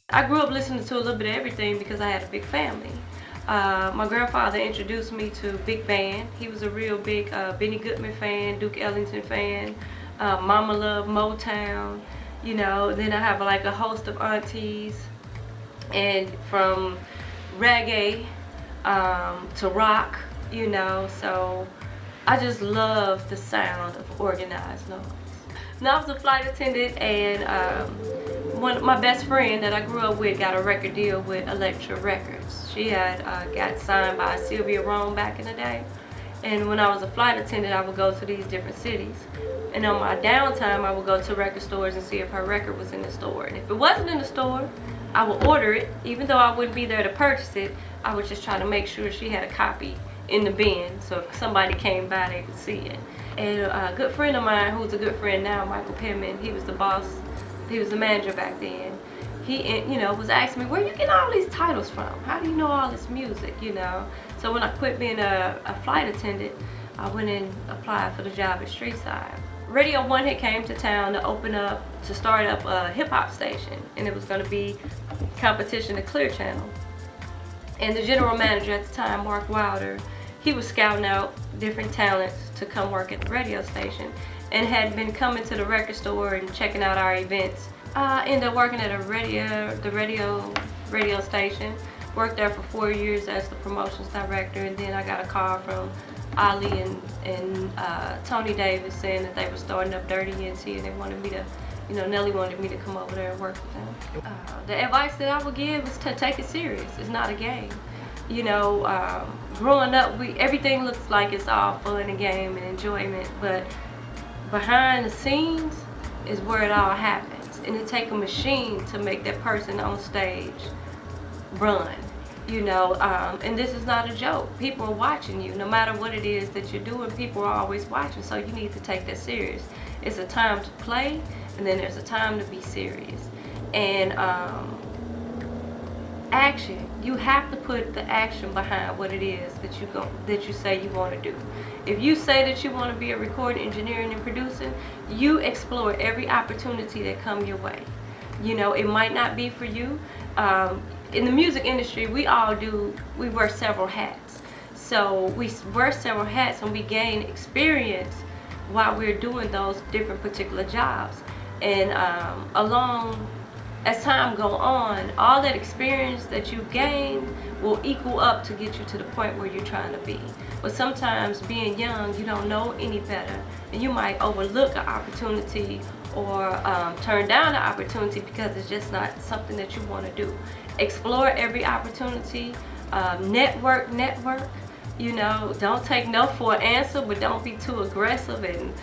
I grew up listening to a little bit of everything because I had a big family. My grandfather introduced me to big band. He was a real big Benny Goodman fan, Duke Ellington fan. Mama loved Motown, you know. Then I have like a host of aunties, and from reggae to rock, you know. So I just love the sound of organized noise. Now I was a flight attendant, and my best friend that I grew up with got a record deal with Elektra Records. She had got signed by Sylvia Rome back in the day. And when I was a flight attendant, I would go to these different cities. And on my downtime, I would go to record stores and see if her record was in the store. And if it wasn't in the store, I would order it. Even though I wouldn't be there to purchase it, I would just try to make sure she had a copy in the bin, so if somebody came by, they could see it. And a good friend of mine, who's a good friend now, Michael Pittman, he was the boss, he was the manager back then. He, you know, was asking me, where you get all these titles from? How do you know all this music, you know? So when I quit being a flight attendant, I went and applied for the job at Streetside. Radio 1 had came to town to start up a hip hop station, and it was going to be competition to Clear Channel. And the general manager at the time, Mark Wilder, he was scouting out different talents to come work at the radio station, and had been coming to the record store and checking out our events. I ended up working at the radio station. Worked there for 4 years as the promotions director, and then I got a call from Ali and Tony Davis saying that they were starting up Dirty NT, and they wanted me to, you know, Nelly wanted me to come over there and work with them. The advice that I would give is to take it serious. It's not a game. You know, growing up, everything looks like it's all fun and game and enjoyment, but behind the scenes is where it all happens. And it takes a machine to make that person on stage run. You know, and this is not a joke. People are watching you. No matter what it is that you're doing, people are always watching, so you need to take that serious. It's a time to play, and then there's a time to be serious. And action. You have to put the action behind what it is that you say you want to do. If you say that you want to be a recording engineer and producer, you explore every opportunity that comes your way. You know, it might not be for you. In the music industry, we wear several hats. So we wear several hats and we gain experience while we're doing those different particular jobs. And as time goes on, all that experience that you gain will equal up to get you to the point where you're trying to be. But sometimes being young, you don't know any better, and you might overlook an opportunity or turn down an opportunity because it's just not something that you want to do. Explore every opportunity, network. You know, don't take no for an answer, but don't be too aggressive and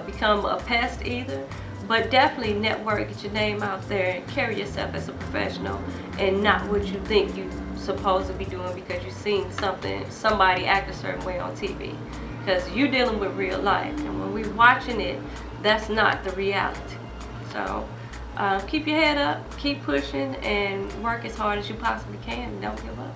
become a pest either. But definitely network, get your name out there, and carry yourself as a professional and not what you think you're supposed to be doing because you've seen somebody act a certain way on TV. Because you're dealing with real life, and when we're watching it, that's not the reality. So keep your head up, keep pushing, and work as hard as you possibly can, and don't give up.